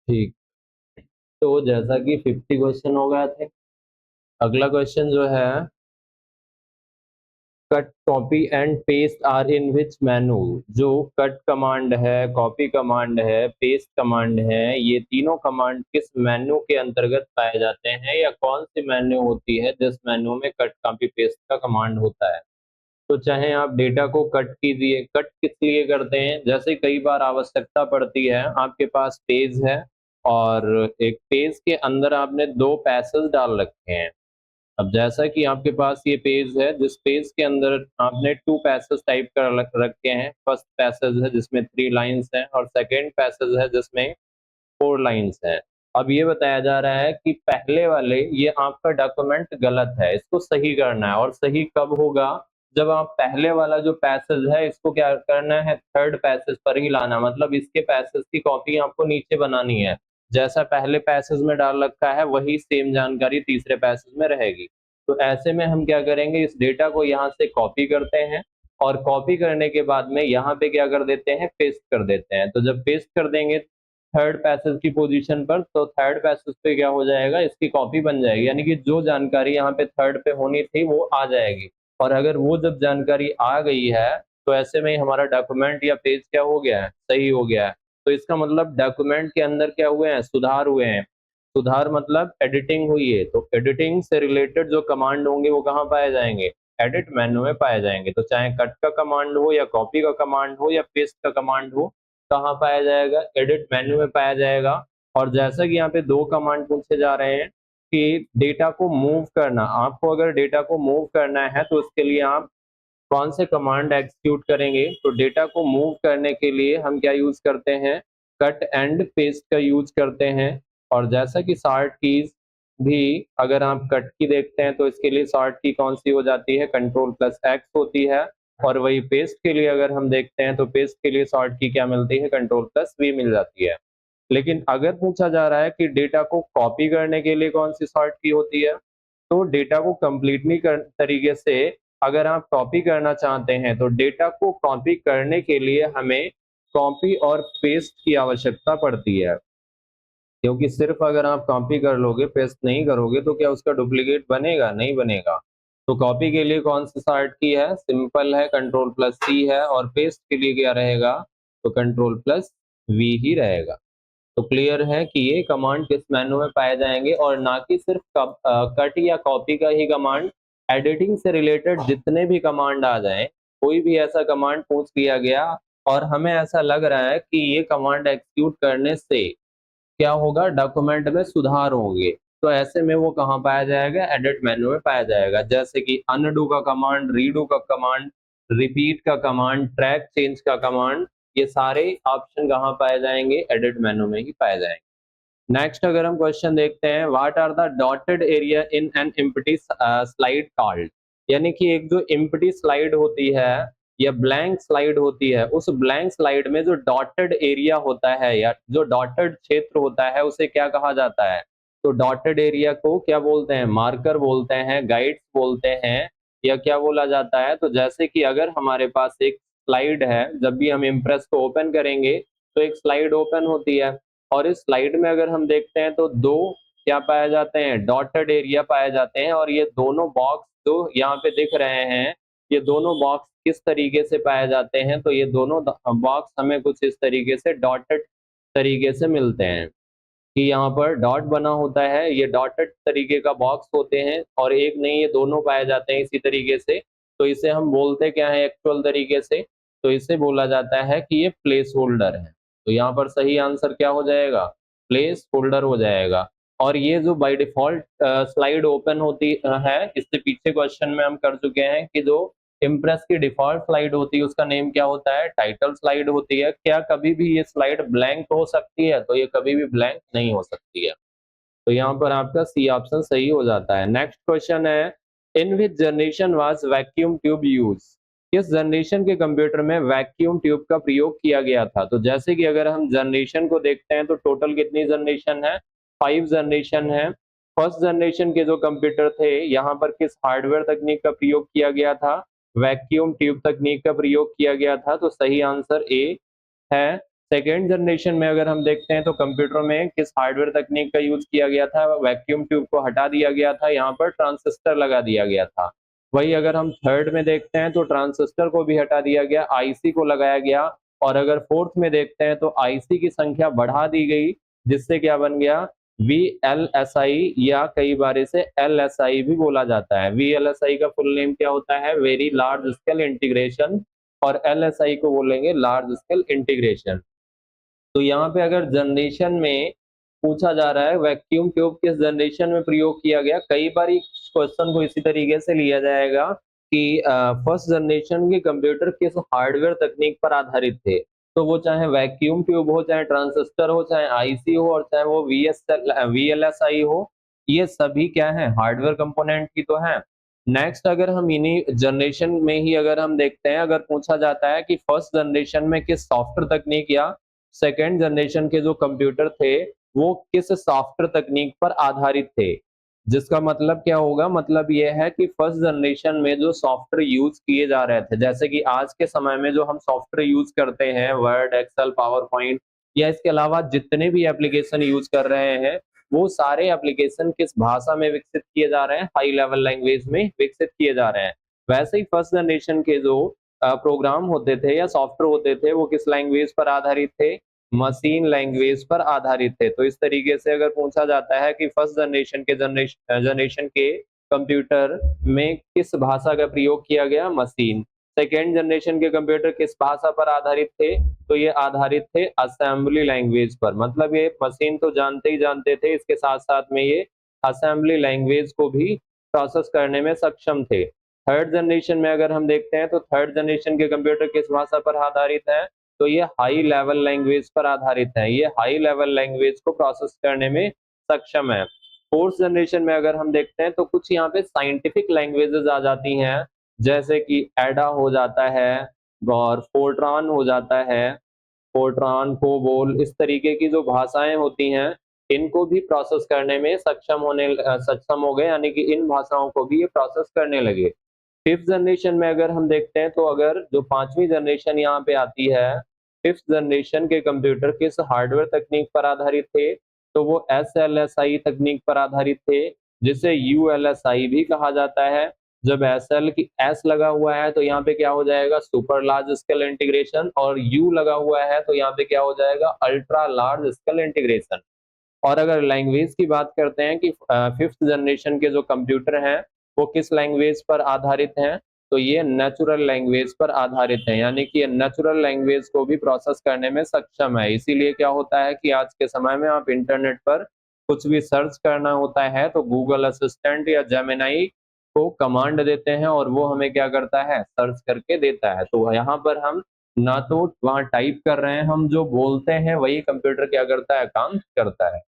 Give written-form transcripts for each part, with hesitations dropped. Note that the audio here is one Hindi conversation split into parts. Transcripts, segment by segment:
ठीक। तो जैसा कि 50 क्वेश्चन हो गया थे, अगला क्वेश्चन जो है, cut copy and paste are in which menu. जो कट कमांड है, कॉपी कमांड है, पेस्ट कमांड है, ये तीनों कमांड किस मेन्यू के अंतर्गत पाए जाते हैं, या कौन सी मेन्यू होती है जिस मेन्यू में कट कॉपी पेस्ट का कमांड होता है। तो चाहे आप डेटा को कट कीजिए, कट किस लिए करते हैं, जैसे कई बार आवश्यकता पड़ती है, आपके पास पेज है और एक पेज के अंदर आपने दो पैसेज डाल रखे हैं। अब जैसा कि आपके पास ये पेज है, जिस पेज के अंदर आपने टू पैसेज टाइप कर रखे हैं। फर्स्ट पैसेज है जिसमें 3 लाइन्स हैं और सेकेंड पैसेज है जिसमें 4 लाइन्स हैं। अब ये बताया जा रहा है कि पहले वाले, ये आपका डॉक्यूमेंट गलत है, इसको सही करना है। और सही कब होगा, जब आप पहले वाला जो पैसेज है इसको क्या करना है, थर्ड पैसेज पर ही लाना, मतलब इसके पैसेज की कॉपी आपको नीचे बनानी है। जैसा पहले पैसेज में डाल रखा है वही सेम जानकारी तीसरे पैसेज में रहेगी। तो ऐसे में हम क्या करेंगे, इस डेटा को यहाँ से कॉपी करते हैं और कॉपी करने के बाद में यहाँ पे क्या कर देते हैं, पेस्ट कर देते हैं। तो जब पेस्ट कर देंगे थर्ड पैसेज की पोजीशन पर, तो थर्ड पैसेज पे क्या हो जाएगा, इसकी कॉपी बन जाएगी, यानी कि जो जानकारी यहाँ पे थर्ड पे होनी थी वो आ जाएगी। और अगर वो जब जानकारी आ गई है, तो ऐसे में हमारा डॉक्यूमेंट या पेज क्या हो गया है, सही हो गया है। तो इसका मतलब डॉक्यूमेंट के अंदर क्या हुए हैं, सुधार हुए हैं। सुधार मतलब एडिटिंग हुई है। तो एडिटिंग से रिलेटेड जो कमांड होंगे वो कहाँ पाए जाएंगे, एडिट मेन्यू में पाए जाएंगे। तो चाहे कट का कमांड हो या कॉपी का कमांड हो या पेस्ट का कमांड हो, कहाँ पाया जाएगा, एडिट मेन्यू में पाया जाएगा। और जैसा कि यहाँ पे दो कमांड पूछे जा रहे हैं कि डेटा को मूव करना, आपको अगर डेटा को मूव करना है तो उसके लिए आप कौन से कमांड एग्जीक्यूट करेंगे। तो डेटा को मूव करने के लिए हम क्या यूज करते हैं, कट एंड पेस्ट का यूज करते हैं। और जैसा कि शॉर्ट कीज भी, अगर आप कट की देखते हैं तो इसके लिए शॉर्ट की कौन सी हो जाती है, कंट्रोल प्लस एक्स होती है। और वही पेस्ट के लिए अगर हम देखते हैं तो पेस्ट के लिए शॉर्ट की क्या मिलती है, कंट्रोल प्लस वी मिल जाती है। लेकिन अगर पूछा जा रहा है कि डेटा को कॉपी करने के लिए कौन सी शॉर्ट की होती है, तो डेटा को कंप्लीटली तरीके से अगर आप कॉपी करना चाहते हैं, तो डेटा को कॉपी करने के लिए हमें कॉपी और पेस्ट की आवश्यकता पड़ती है। क्योंकि सिर्फ अगर आप कॉपी कर लोगे, पेस्ट नहीं करोगे, तो क्या उसका डुप्लीकेट बनेगा, नहीं बनेगा। तो कॉपी के लिए कौन सी शॉर्ट की है, सिंपल है, कंट्रोल प्लस सी है। और पेस्ट के लिए क्या रहेगा, तो कंट्रोल प्लस वी ही रहेगा। तो क्लियर है कि ये कमांड किस मेनू में पाए जाएंगे, और ना कि सिर्फ कट या कॉपी का ही कमांड। एडिटिंग से रिलेटेड जितने भी कमांड आ जाएं, कोई भी ऐसा कमांड पूछ लिया गया और हमें ऐसा लग रहा है कि ये कमांड एग्जीक्यूट करने से क्या होगा, डॉक्यूमेंट में सुधार होंगे, तो ऐसे में वो कहाँ पाया जाएगा, एडिट मेन्यू में पाया जाएगा। जैसे कि अनडू का कमांड, रीडू का कमांड, रिपीट का कमांड, ट्रैक चेंज का कमांड, ये सारे ऑप्शन कहाँ पाए जाएंगे, एडिट मेन्यू में ही पाए जाएंगे। नेक्स्ट अगर हम क्वेश्चन देखते हैं, what are the dotted area in an empty slide called. यानी कि एक जो एम्प्टी स्लाइड होती है या ब्लैंक स्लाइड होती है, उस ब्लैंक स्लाइड में जो डॉटेड एरिया होता है या जो डॉटेड क्षेत्र होता है उसे क्या कहा जाता है। तो डॉटेड एरिया को क्या बोलते हैं, मार्कर बोलते हैं, गाइड्स बोलते हैं, या क्या बोला जाता है। तो जैसे कि अगर हमारे पास एक स्लाइड है, जब भी हम इम्प्रेस को ओपन करेंगे तो एक स्लाइड ओपन होती है, और इस स्लाइड में अगर हम देखते हैं तो दो क्या पाए जाते हैं, डॉटेड एरिया पाए जाते हैं। और ये दोनों बॉक्स जो यहाँ पे दिख रहे हैं, ये दोनों बॉक्स किस तरीके से पाए जाते हैं, तो ये दोनों बॉक्स हमें कुछ इस तरीके से डॉटेड तरीके से मिलते हैं कि यहाँ पर डॉट बना होता है, ये डॉटेड तरीके का बॉक्स होते हैं, और एक नहीं, ये दोनों पाए जाते हैं इसी तरीके से। तो इसे हम बोलते क्या है एक्चुअल तरीके से, तो इसे बोला जाता है कि ये प्लेस होल्डर है। तो यहाँ पर सही आंसर क्या हो जाएगा, प्लेस होल्डर हो जाएगा। और ये जो बाय डिफॉल्ट स्लाइड ओपन होती है, इससे पीछे क्वेश्चन में हम कर चुके हैं कि जो इम्प्रेस की डिफॉल्ट स्लाइड होती है उसका नेम क्या होता है, टाइटल स्लाइड होती है। क्या कभी भी ये स्लाइड ब्लैंक हो सकती है, तो ये कभी भी ब्लैंक नहीं हो सकती है। तो यहाँ पर आपका सी ऑप्शन सही हो जाता है। नेक्स्ट क्वेश्चन है, in which generation was vacuum tube use. किस जनरेशन के कंप्यूटर में वैक्यूम ट्यूब का प्रयोग किया गया था। तो जैसे कि अगर हम जनरेशन को देखते हैं तो टोटल कितनी जनरेशन है, 5 जनरेशन है। फर्स्ट जनरेशन के जो कंप्यूटर थे, यहाँ पर किस हार्डवेयर तकनीक का प्रयोग किया गया था, वैक्यूम ट्यूब तकनीक का प्रयोग किया गया था। तो सही आंसर ए है। सेकेंड जनरेशन में अगर हम देखते हैं तो कंप्यूटर में किस हार्डवेयर तकनीक का यूज किया गया था, वैक्यूम ट्यूब को हटा दिया गया था, यहाँ पर ट्रांजिस्टर लगा दिया गया था। वही अगर हम थर्ड में देखते हैं तो ट्रांजिस्टर को भी हटा दिया गया, आईसी को लगाया गया, और अगर फोर्थ में देखते हैं तो आईसी की संख्या बढ़ा दी गई, जिससे क्या बन गया, वीएलएसआई, या कई बार इसे एलएसआई भी बोला जाता है। वीएलएसआई का फुल नेम क्या होता है, वेरी लार्ज स्केल इंटीग्रेशन, और एलएसआई को बोलेंगे लार्ज स्केल इंटीग्रेशन। तो यहाँ पे अगर जनरेशन में पूछा जा रहा है वैक्यूम ट्यूब किस जनरेशन में प्रयोग किया गया, कई बार क्वेश्चन को इसी तरीके से लिया जाएगा कि फर्स्ट जनरेशन के कंप्यूटर किस हार्डवेयर तकनीक पर आधारित थे। तो वो चाहे वैक्यूम ट्यूब हो, चाहे ट्रांजिस्टर हो, चाहे आईसी हो, और चाहे वो वीएलएसआई हो, ये सभी क्या है, हार्डवेयर कंपोनेंट ही तो है। नेक्स्ट अगर हम इन्हीं जनरेशन में ही अगर हम देखते हैं, अगर पूछा जाता है कि फर्स्ट जनरेशन में किस सॉफ्टवेयर तकनीक या सेकेंड जनरेशन के जो कंप्यूटर थे वो किस सॉफ्टवेयर तकनीक पर आधारित थे, जिसका मतलब क्या होगा, मतलब यह है कि फर्स्ट जनरेशन में जो सॉफ्टवेयर यूज किए जा रहे थे, जैसे कि आज के समय में जो हम सॉफ्टवेयर यूज करते हैं, वर्ड, एक्सेल, पावर पॉइंट, या इसके अलावा जितने भी एप्लीकेशन यूज कर रहे हैं, वो सारे एप्लीकेशन किस भाषा में विकसित किए जा रहे हैं, हाई लेवल लैंग्वेज में विकसित किए जा रहे हैं। वैसे ही फर्स्ट जनरेशन के जो प्रोग्राम होते थे या सॉफ्टवेयर होते थे वो किस लैंग्वेज पर आधारित थे, मशीन लैंग्वेज पर आधारित थे। तो इस तरीके से अगर पूछा जाता है कि फर्स्ट जनरेशन के कंप्यूटर में किस भाषा का प्रयोग किया गया, मशीन। सेकेंड जनरेशन के कंप्यूटर किस भाषा पर आधारित थे, तो ये आधारित थे असेंबली लैंग्वेज पर, मतलब ये मशीन तो जानते ही जानते थे, इसके साथ साथ में ये असेंबली लैंग्वेज को भी प्रोसेस करने में सक्षम थे। थर्ड जनरेशन में अगर हम देखते हैं तो थर्ड जनरेशन के कंप्यूटर किस भाषा पर आधारित है, तो ये हाई लेवल लैंग्वेज पर आधारित है, ये हाई लेवल लैंग्वेज को प्रोसेस करने में सक्षम है। फोर्थ जनरेशन में अगर हम देखते हैं तो कुछ यहाँ पे साइंटिफिक लैंग्वेजेस आ जाती हैं, जैसे कि एडा हो जाता है, और फोर्ट्रान हो जाता है, फोर्ट्रान, कोबोल, इस तरीके की जो भाषाएं होती हैं, इनको भी प्रोसेस करने में सक्षम हो गए, यानी कि इन भाषाओं को भी ये प्रोसेस करने लगे। फिफ्थ जनरेशन में अगर हम देखते हैं तो अगर जो पांचवी जनरेशन यहाँ पे आती है, फिफ्थ जनरेशन के कंप्यूटर किस हार्डवेयर तकनीक पर आधारित थे, तो वो एसएलएसआई तकनीक पर आधारित थे, जिसे यूएलएसआई भी कहा जाता है। जब एसएल की एस लगा हुआ है तो यहाँ पे क्या हो जाएगा, सुपर लार्ज स्केल इंटीग्रेशन, और यू लगा हुआ है तो यहाँ पे क्या हो जाएगा, अल्ट्रा लार्ज स्केल इंटीग्रेशन। और अगर लैंग्वेज की बात करते हैं कि फिफ्थ जनरेशन के जो कंप्यूटर हैं वो किस लैंग्वेज पर आधारित हैं, तो ये नेचुरल लैंग्वेज पर आधारित है, यानी कि ये नेचुरल लैंग्वेज को भी प्रोसेस करने में सक्षम है। इसीलिए क्या होता है कि आज के समय में आप इंटरनेट पर कुछ भी सर्च करना होता है तो गूगल असिस्टेंट या जेमिनाई को कमांड देते हैं और वो हमें क्या करता है, सर्च करके देता है। तो यहाँ पर हम ना तो वहाँ टाइप कर रहे हैं, हम जो बोलते हैं वही कंप्यूटर क्या करता है, काम करता है।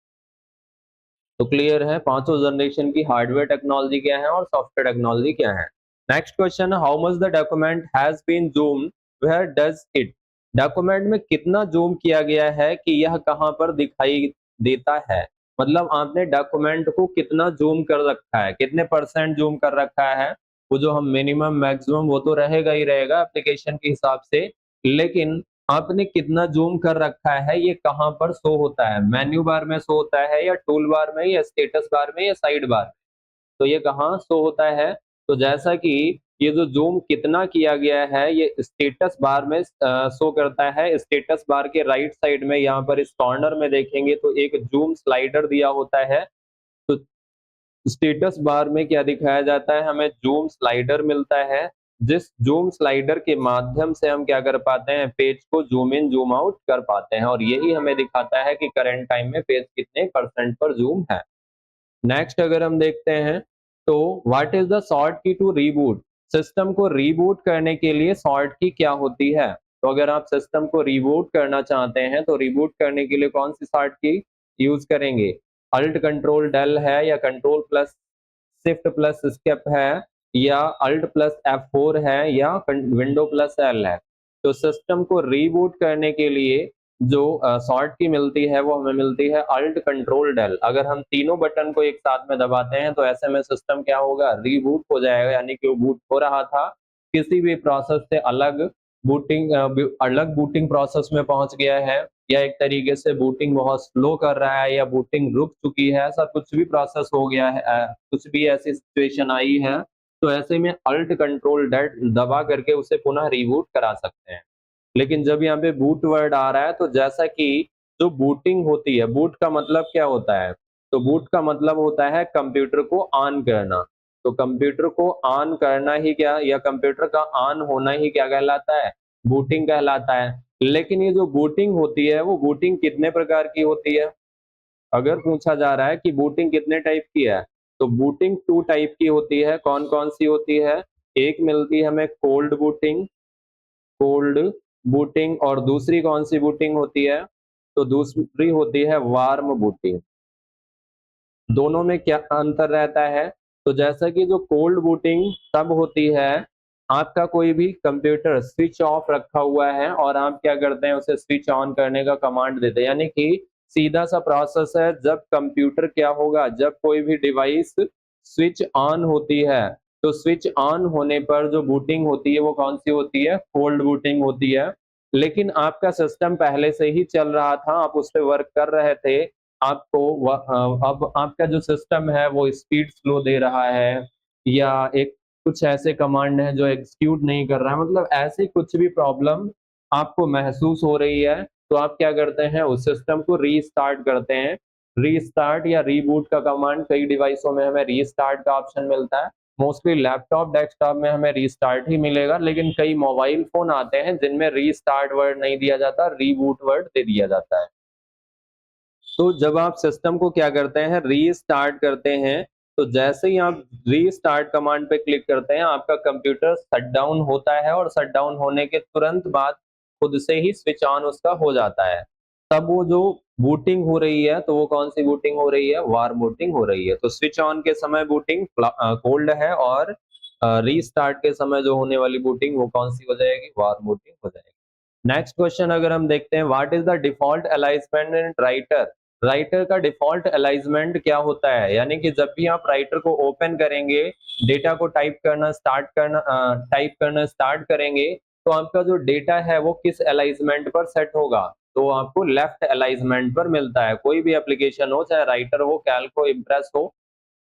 तो क्लियर है पांचों जनरेशन की हार्डवेयर टेक्नोलॉजी क्या है और सॉफ्टवेयर टेक्नोलॉजी क्या है। Next question, how much the document has been zoomed, where does it, document में कितना जूम किया गया है कि यह कहां पर दिखाई देता है, मतलब आपने डॉक्यूमेंट को कितना जूम कर रखा है, कितने परसेंट जूम कर रखा है। वो जो हम मिनिमम मैक्सिमम वो तो रहेगा ही रहेगा एप्लीकेशन के हिसाब से, लेकिन आपने कितना जूम कर रखा है ये कहाँ पर शो होता है, मेन्यू बार में शो होता है, या टूल बार में, या स्टेटस बार में, या साइड बार में, तो ये कहाँ शो होता है। तो जैसा कि ये जो जूम कितना किया गया है ये स्टेटस बार में शो करता है। स्टेटस बार के राइट साइड में यहाँ पर इस कॉर्नर में देखेंगे तो एक जूम स्लाइडर दिया होता है। तो स्टेटस बार में क्या दिखाया जाता है, हमें जूम स्लाइडर मिलता है, जिस जूम स्लाइडर के माध्यम से हम क्या कर पाते हैं, पेज को जूम इन जूम आउट कर पाते हैं, और यही हमें दिखाता है कि करंट टाइम में पेज कितने परसेंट पर जूम है। नेक्स्ट अगर हम देखते हैं तो व्हाट इज द शॉर्ट की टू रीबूट, सिस्टम को रीबूट करने के लिए शॉर्ट की क्या होती है। तो अगर आप सिस्टम को रीबूट करना चाहते हैं तो रीबूट करने के लिए कौन सी शॉर्ट की यूज करेंगे, अल्ट कंट्रोल डेल है, या control plus shift plus escape है, या अल्ट प्लस F4 है, या विंडो प्लस एल है। तो सिस्टम को रीबूट करने के लिए जो शॉर्ट की मिलती है वो हमें मिलती है अल्ट कंट्रोल डेल। अगर हम तीनों बटन को एक साथ में दबाते हैं तो ऐसे में सिस्टम क्या होगा, रीबूट हो जाएगा, यानी कि वो बूट हो रहा था किसी भी प्रोसेस से अलग बूटिंग अलग बूटिंग प्रोसेस में पहुंच गया है, या एक तरीके से बूटिंग बहुत स्लो कर रहा है, या बूटिंग रुक चुकी है, ऐसा कुछ भी प्रोसेस हो गया है, कुछ भी ऐसी सिचुएशन आई है, तो ऐसे में अल्ट कंट्रोल डेट दबा करके उसे पुनः रीबूट करा सकते हैं। लेकिन जब यहाँ पे बूट वर्ड आ रहा है, तो जैसा कि जो बूटिंग होती है, बूट का मतलब क्या होता है? तो बूट का मतलब होता है कंप्यूटर को ऑन करना। तो कंप्यूटर को ऑन करना ही क्या, या कंप्यूटर का ऑन होना ही क्या कहलाता है? बूटिंग कहलाता है। लेकिन ये जो बूटिंग होती है, वो बूटिंग कितने प्रकार की होती है? अगर पूछा जा रहा है कि बूटिंग कितने टाइप की है, तो बूटिंग 2 टाइप की होती है। कौन-कौन सी होती है? एक मिलती है हमें कोल्ड बूटिंग, और दूसरी कौन सी बूटिंग होती है? तो दूसरी होती है वार्म बूटिंग। दोनों में क्या अंतर रहता है? तो जैसा कि जो कोल्ड बूटिंग तब होती है, आपका कोई भी कंप्यूटर स्विच ऑफ रखा हुआ है और आप क्या करते हैं, उसे स्विच ऑन करने का कमांड देते हैं। यानी कि सीधा सा प्रोसेस है, जब कंप्यूटर क्या होगा, जब कोई भी डिवाइस स्विच ऑन होती है, तो स्विच ऑन होने पर जो बूटिंग होती है वो कौन सी होती है? कोल्ड बूटिंग होती है। लेकिन आपका सिस्टम पहले से ही चल रहा था, आप उस पे वर्क कर रहे थे, आपको अब आपका जो सिस्टम है वो स्पीड स्लो दे रहा है, या एक कुछ ऐसे कमांड हैं जो एग्जीक्यूट नहीं कर रहा है, मतलब ऐसी कुछ भी प्रॉब्लम आपको महसूस हो रही है, तो आप क्या करते हैं, उस सिस्टम को रीस्टार्ट करते हैं। रीस्टार्ट या रीबूट का कमांड कई डिवाइसों में हमें रीस्टार्ट का ऑप्शन मिलता है। मोस्टली लैपटॉप, डेस्कटॉप में हमें रीस्टार्ट ही मिलेगा, लेकिन कई मोबाइल फ़ोन आते हैं जिनमें रीस्टार्ट वर्ड नहीं दिया जाता, रीबूट वर्ड दे दिया जाता है। तो जब आप सिस्टम को क्या करते हैं, रीस्टार्ट करते हैं, तो जैसे ही आप रीस्टार्ट कमांड पे क्लिक करते हैं, आपका कंप्यूटर शट डाउन होता है, और शट डाउन होने के तुरंत बाद खुद से ही स्विच ऑन उसका हो जाता है। तब वो जो बूटिंग हो रही है, तो वो कौन-सी बूटिंग हो रही है? वार्म बूटिंग हो रही है। तो स्विच ऑन के समय बूटिंग कोल्ड है, और रीस्टार्ट के समय जो होने वाली बूटिंग वो कौन-सी हो जाएगी? वार्म बूटिंग हो जाएगी। नेक्स्ट क्वेश्चन अगर हम देखते हैं, what is the default alignment in writer? Writer का डिफॉल्ट अलाइनमेंट क्या होता है? यानी कि जब भी आप राइटर को ओपन करेंगे, डेटा को टाइप करना स्टार्ट करेंगे, तो आपका जो डेटा है वो किस अलाइनमेंट पर सेट होगा? तो आपको लेफ्ट अलाइनमेंट पर मिलता है। कोई भी एप्लीकेशन हो, चाहे राइटर हो, कैल्क हो, इम्प्रेस हो,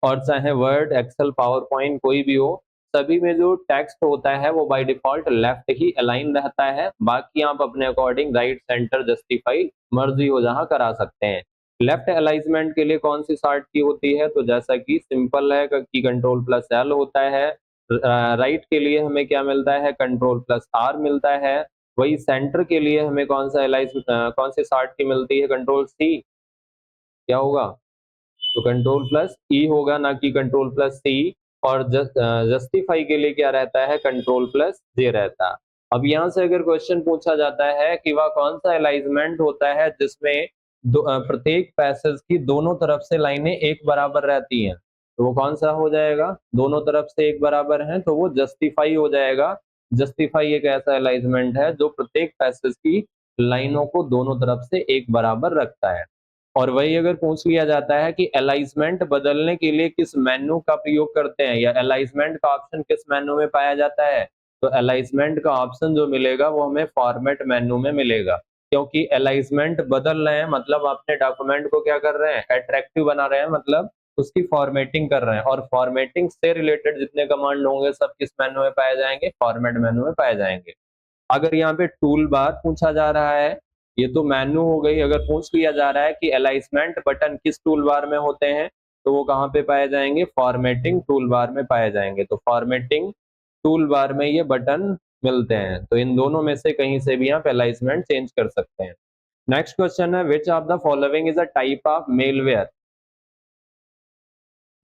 और चाहे वर्ड, एक्सेल, पावर पॉइंट कोई भी हो, सभी में जो टेक्स्ट होता है वो by default left he align रहता है। बाकी आप अपने अकॉर्डिंग राइट, सेंटर, जस्टिफाई मर्ज़ी हो जहाँ करा सकते हैं। लेफ्ट अलाइनमेंट के लिए कौन-सी शार्ट की होती है? तो जैसा कि सिंपल है कि कंट्रोल प्लस एल होता है। राइट के लिए हमें क्या मिलता है? कंट्रोल प्लस आर मिलता है। वही सेंटर के लिए हमें कौन-सी शार्ट की मिलती है? कंट्रोल सी, क्या होगा? तो कंट्रोल प्लस ई होगा, ना कि कंट्रोल प्लस सी। और जस्टिफाई के लिए क्या रहता है? कंट्रोल प्लस जे रहता है। अब यहाँ से अगर क्वेश्चन पूछा जाता है कि वह कौन सा अलाइनमेंट होता है जिसमें प्रत्येक पैसेज की दोनों तरफ से लाइनें एक बराबर रहती हैं, तो वो कौन सा हो जाएगा? दोनों तरफ से एक बराबर हैं, तो वो जस्टिफाई हो जाएगा। जस्टिफाई एक ऐसा अलाइनमेंट है जो प्रत्येक पैसेज की लाइनों को दोनों तरफ से एक बराबर रखता है। और वही अगर पूछ लिया जाता है कि अलाइनमेंट बदलने के लिए किस मेन्यू का प्रयोग करते हैं, या अलाइनमेंट का ऑप्शन किस मेन्यू में पाया जाता है, तो अलाइनमेंट का ऑप्शन जो मिलेगा वो हमें फॉर्मेट मेन्यू में मिलेगा। क्योंकि अलाइनमेंट बदल रहे हैं, मतलब अपने डॉक्यूमेंट को क्या कर रहे हैं? अट्रैक्टिव बना रहे हैं, मतलब उसकी फॉर्मेटिंग कर रहे हैं, और फॉर्मेटिंग से रिलेटेड जितने कमांड होंगे सब किस मेन्यू में पाए जाएंगे? फॉर्मेट मेन्यू में पाए जाएंगे। अगर यहाँ पे टूल बार पूछा जा रहा है, ये तो मेन्यू हो गई। अगर पूछ लिया जा रहा है कि अलाइनमेंट बटन किस टूल बार में होते हैं, तो वो कहाँ पे पाए जाएंगे? फॉर्मेटिंग टूल बार में पाए जाएंगे। तो फॉर्मेटिंग टूल बार में ये बटन मिलते हैं, तो इन दोनों में से कहीं से भी आप अलाइनमेंट चेंज कर सकते हैं। नेक्स्ट क्वेश्चन है, which of the following is a type of malware?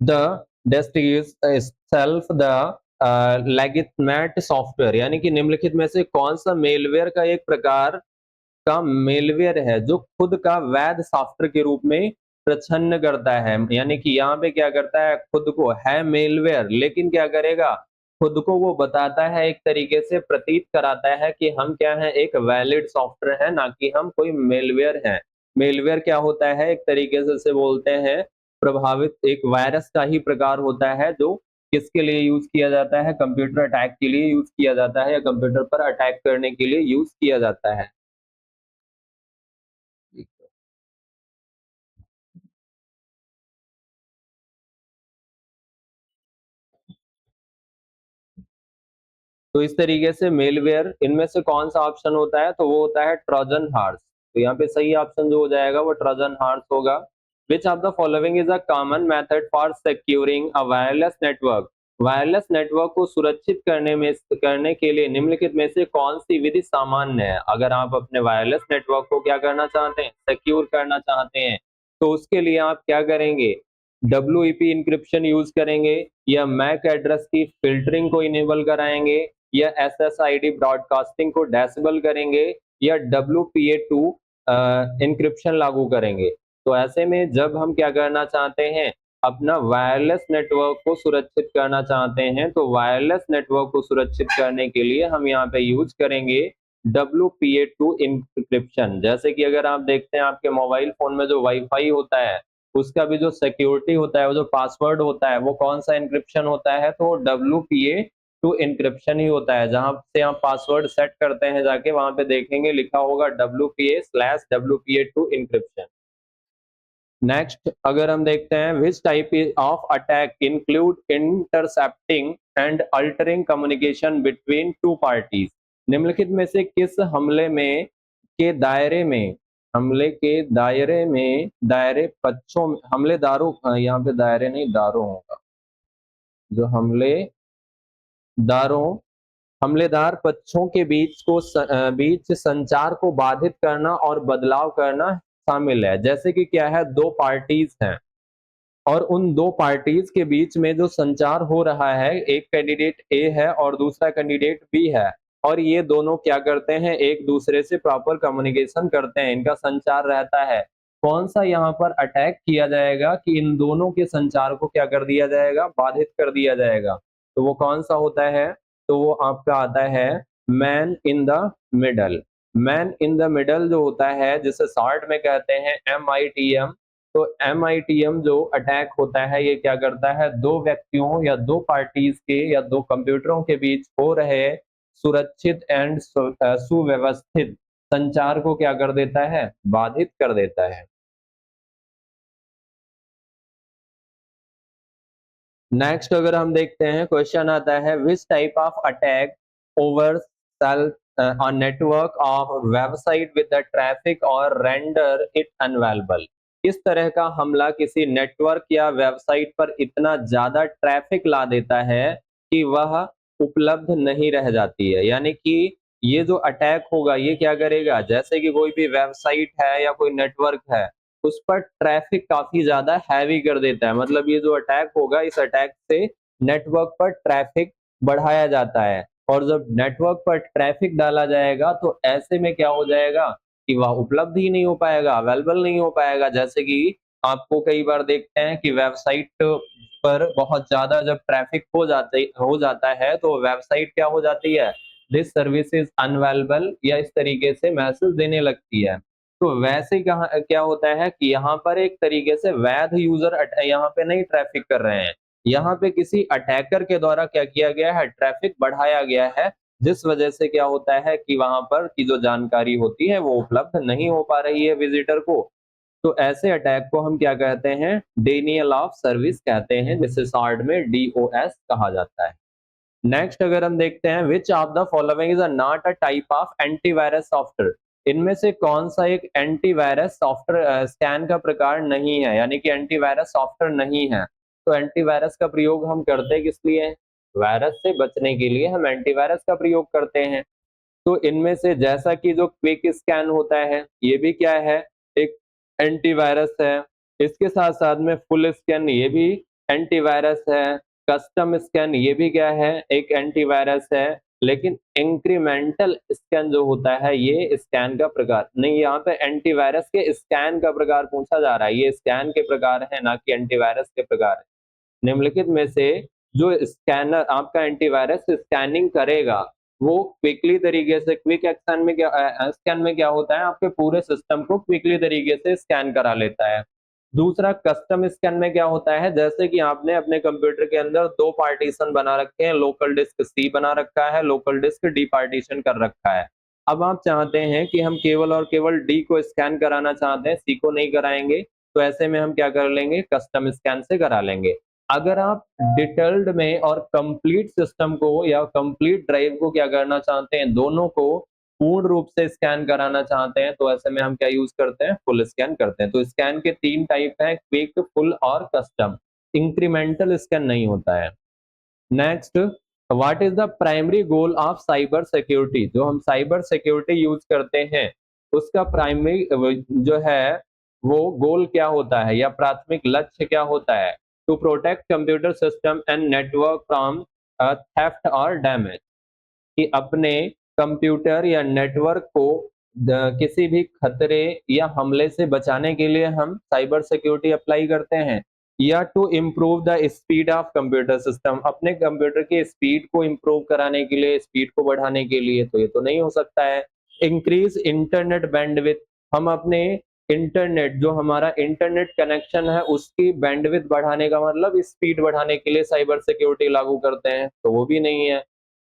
The डेस्ट is self the legitimate software, यानी कि निम्नलिखित में से कौन सा मेलवेयर का एक प्रकार का मेलवेयर है जो खुद का वैध सॉफ्टवेयर के रूप में प्रछन्न करता है? यानी कि यहाँ पे क्या करता है, खुद को है मेलवेयर, लेकिन क्या करेगा, खुद को वो बताता है, एक तरीके से प्रतीत कराता है कि हम क्या है, एक वैलिड सॉफ्टवेयर है, ना कि हम कोई मेलवेयर हैं। मेलवेयर क्या होता है? एक तरीके से इसे बोलते हैं, प्रभावित एक वायरस का ही प्रकार होता है जो किसके लिए यूज किया जाता है? कंप्यूटर अटैक के लिए यूज किया जाता है या कंप्यूटर पर अटैक करने के लिए यूज किया जाता है? तो इस तरीके से मेलवेयर इनमें से कौन सा ऑप्शन होता है? तो वो होता है ट्रोजन हॉर्स। तो यहाँ पे सही ऑप्शन जो हो जाएगा वो ट्रोजन हॉर्स होगा। विच of the following is a common method for securing a wireless network? Wireless network को सुरक्षित करने के लिए निम्नलिखित में से कौन सी विधि सामान्य है? अगर आप अपने वायरलेस नेटवर्क को क्या करना चाहते हैं? सिक्योर करना चाहते हैं, तो उसके लिए आप क्या करेंगे? WEP इंक्रिप्शन यूज करेंगे या मैक एड्रेस की फिल्टरिंग को इनेबल कराएंगे या SSID ब्रॉडकास्टिंग को डिसेबल करेंगे या WPA2 इंक्रिप्शन लागू करेंगे। तो ऐसे में जब हम क्या करना चाहते हैं, अपना वायरलेस नेटवर्क को सुरक्षित करना चाहते हैं, तो वायरलेस नेटवर्क को सुरक्षित करने के लिए हम यहाँ पे यूज करेंगे WPA2 इंक्रिप्शन। जैसे कि अगर आप देखते हैं आपके मोबाइल फोन में जो वाईफाई होता है, उसका भी जो सिक्योरिटी होता है, वो जो पासवर्ड होता है, वो कौन सा इंक्रिप्शन होता है? तो WPA2 इंक्रिप्शन ही होता है। जहां से आप पासवर्ड सेट करते हैं जाके वहां पे देखेंगे लिखा होगा WPA/WPA2 इंक्रिप्शन। नेक्स्ट अगर हम देखते हैं which type of attack include intercepting and altering communication between two parties? निम्नलिखित में से किस हमले के दायरे में दायरे पक्षों हमलेदारों यहाँ पे दायरे नहीं दारों होगा, जो दारों हमलेदार पक्षों के बीच संचार को बाधित करना और बदलाव करना शामिल है। जैसे कि क्या है, दो पार्टीज हैं और उन दो पार्टीज के बीच में जो संचार हो रहा है, एक कैंडिडेट ए है और दूसरा कैंडिडेट बी है, और ये दोनों क्या करते हैं, एक दूसरे से प्रॉपर कम्युनिकेशन करते हैं, इनका संचार रहता है। कौन सा यहाँ पर अटैक किया जाएगा कि इन दोनों के संचार को क्या कर दिया जाएगा? बाधित कर दिया जाएगा। तो वो कौन सा होता है? तो वो आपका आता है man in the middle. Man in the middle जो होता है, जिसे शॉर्ट में कहते हैं MITM। तो MITM जो अटैक होता है, ये क्या करता है? दो व्यक्तियों या दो पार्टीज के या दो कंप्यूटरों के बीच हो रहे सुरक्षित एंड सुव्यवस्थित संचार को क्या कर देता है? बाधित कर देता है। नेक्स्ट अगर हम देखते हैं, क्वेश्चन आता है which type of attack over cell on network of website with the traffic और रेंडर इट अनअवेलेबल? किस तरह का हमला किसी नेटवर्क या वेबसाइट पर इतना ज्यादा ट्रैफिक ला देता है कि वह उपलब्ध नहीं रह जाती है? यानी कि ये जो अटैक होगा ये क्या करेगा, जैसे कि कोई भी वेबसाइट है या कोई नेटवर्क है, उस पर ट्रैफिक काफी ज्यादा हैवी कर देता है। मतलब ये जो अटैक होगा, इस अटैक से नेटवर्क पर ट्रैफिक बढ़ाया जाता है, और जब नेटवर्क पर ट्रैफिक डाला जाएगा तो ऐसे में क्या हो जाएगा कि वह उपलब्ध ही नहीं हो पाएगा, अवेलेबल नहीं हो पाएगा। जैसे कि आपको कई बार देखते हैं कि वेबसाइट पर बहुत ज्यादा जब ट्रैफिक हो जाता है तो वेबसाइट क्या हो जाती है? दिस सर्विस इज अनअवेलेबल, या इस तरीके से मैसेज देने लगती है। तो वैसे कहाँ क्या होता है कि यहाँ पर एक तरीके से वैध यूजर यहाँ पे नहीं ट्रैफिक कर रहे हैं, यहाँ पे किसी अटैकर के द्वारा क्या किया गया है? ट्रैफिक बढ़ाया गया है, जिस वजह से क्या होता है कि वहां पर की जो जानकारी होती है वो उपलब्ध नहीं हो पा रही है विजिटर को। तो ऐसे अटैक को हम क्या कहते हैं? डेनियल ऑफ सर्विस कहते हैं, जिसे शॉर्ट में DOS कहा जाता है। नेक्स्ट अगर हम देखते हैं विच of the following is not a type of antivirus software? इनमें से कौन सा एक एंटीवायरस सॉफ्टवेयर स्कैन का प्रकार नहीं है, यानी कि एंटीवायरस सॉफ्टवेयर नहीं है? तो एंटीवायरस का प्रयोग हम करते किस लिए? वायरस से बचने के लिए हम एंटीवायरस का प्रयोग करते हैं। तो इनमें से जैसा कि जो क्विक स्कैन होता है, ये भी क्या है? एक एंटीवायरस है। इसके साथ साथ में फुल स्कैन, ये भी एंटीवायरस है। कस्टम स्कैन, ये भी क्या है? एक एंटीवायरस है। लेकिन इंक्रीमेंटल स्कैन जो होता है, ये स्कैन का प्रकार नहीं, यहाँ पे एंटीवायरस के स्कैन का प्रकार पूछा जा रहा है। ये स्कैन के प्रकार है, ना कि एंटीवायरस के प्रकार है। निम्नलिखित में से जो स्कैनर आपका एंटीवायरस स्कैनिंग करेगा, वो क्विकली तरीके से क्विक एक्शन में क्या स्कैन में क्या होता है? आपके पूरे सिस्टम को क्विकली तरीके से स्कैन करा लेता है। दूसरा कस्टम स्कैन में क्या होता है, जैसे कि आपने अपने कंप्यूटर के अंदर 2 पार्टीशन बना रखे हैं, लोकल डिस्क सी बना रखा है, लोकल डिस्क डी पार्टीशन कर रखा है। अब आप चाहते हैं कि हम केवल और केवल डी को स्कैन कराना चाहते हैं, सी को नहीं कराएंगे, तो ऐसे में हम क्या कर लेंगे, कस्टम स्कैन से करा लेंगे। अगर आप डिटेल्ड में और कंप्लीट सिस्टम को या कंप्लीट ड्राइव को क्या करना चाहते हैं, दोनों को पूर्ण रूप से स्कैन कराना चाहते हैं, तो ऐसे में हम क्या यूज करते हैं, फुल स्कैन करते हैं। तो स्कैन के 3 टाइप हैं, क्विक, फुल और कस्टम। इंक्रीमेंटल स्कैन नहीं होता है। Next, what is the primary goal of cyber security? जो हम साइबर सिक्योरिटी यूज करते हैं, उसका प्राइमरी जो है वो गोल क्या होता है या प्राथमिक लक्ष्य क्या होता है? To protect computer system and network from theft और डैमेज। कि अपने कंप्यूटर या नेटवर्क को किसी भी खतरे या हमले से बचाने के लिए हम साइबर सिक्योरिटी अप्लाई करते हैं, या to improve the speed of computer system, अपने कंप्यूटर की स्पीड को इम्प्रूव कराने के लिए, स्पीड को बढ़ाने के लिए, तो ये तो नहीं हो सकता है। इंक्रीज इंटरनेट बैंडविड्थ, हम अपने इंटरनेट, जो हमारा इंटरनेट कनेक्शन है उसकी बैंडविड्थ बढ़ाने का मतलब स्पीड बढ़ाने के लिए साइबर सिक्योरिटी लागू करते हैं, तो वो भी नहीं है।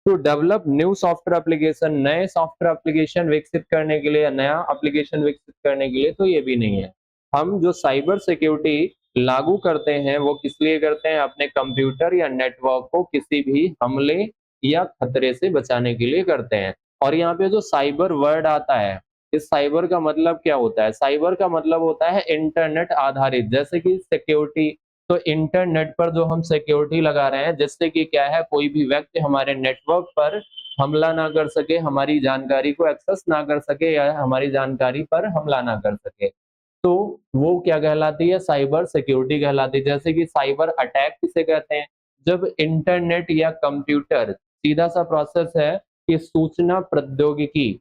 To develop new software application, नए सॉफ्टवेयर एप्लीकेशन विकसित करने के लिए, नया एप्लीकेशन विकसित करने के लिए, तो ये भी नहीं है। हम जो साइबर सिक्योरिटी लागू करते हैं वो किस लिए करते हैं, अपने कंप्यूटर या नेटवर्क को किसी भी हमले या खतरे से बचाने के लिए करते हैं। और यहाँ पे जो साइबर वर्ड आता है, इस साइबर का मतलब क्या होता है? साइबर का मतलब होता है इंटरनेट आधारित, जैसे कि सिक्योरिटी, तो इंटरनेट पर जो हम सिक्योरिटी लगा रहे हैं, जिससे कि क्या है, कोई भी व्यक्ति हमारे नेटवर्क पर हमला ना कर सके, हमारी जानकारी को एक्सेस ना कर सके या हमारी जानकारी पर हमला ना कर सके, तो वो क्या कहलाती है, साइबर सिक्योरिटी कहलाती है। जैसे कि साइबर अटैक किसे कहते हैं, जब इंटरनेट या कंप्यूटर, सीधा सा प्रोसेस है कि सूचना प्रौद्योगिकी